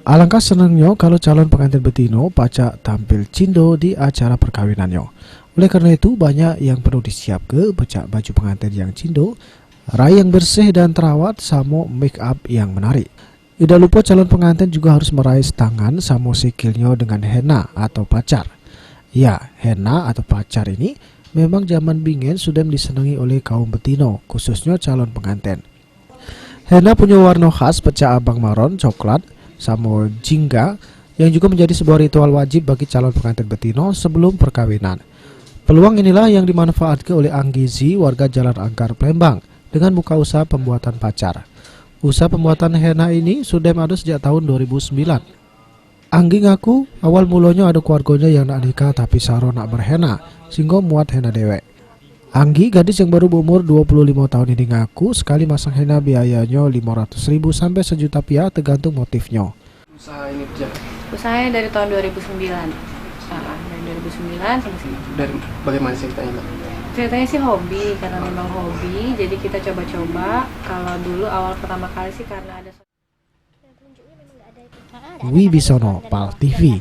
Alangkah senangnya kalau calon pengantin betino pacak tampil cindo di acara perkawinannya. Oleh karena itu, banyak yang perlu disiap ke pacak baju pengantin yang cindo, rai yang bersih dan terawat, sama make up yang menarik. Tidak lupa calon pengantin juga harus meraih tangan sama sikilnya dengan henna atau pacar. Ya, henna atau pacar ini memang zaman bingen sudah disenangi oleh kaum betino, khususnya calon pengantin. Henna punya warna khas pecah abang maron, coklat, sama jingga yang juga menjadi sebuah ritual wajib bagi calon pengantin betino sebelum perkawinan. Peluang inilah yang dimanfaatkan oleh Anggizi, warga Jalan Angkar, Palembang, dengan buka usaha pembuatan pacar. Usaha pembuatan henna ini sudah ada sejak tahun 2009. Anggi ngaku awal mulanya ada keluarganya yang nak nikah tapi saro nak berhenna, sehingga muat henna dewek. Anggi, gadis yang baru berumur 25 tahun ini, ngaku sekali masang henna biayanya 500.000 sampai Rp1.000.000 tergantung motifnya. Usaha ini berjalan? Usahanya dari tahun 2009. Dari 2009 sampai sini. Dari bagaimana ceritanya, Mbak? Ceritanya sih hobi, karena memang hobi. Jadi kita coba-coba. Kalau dulu awal pertama kali sih karena ada Wibisono, PAL TV.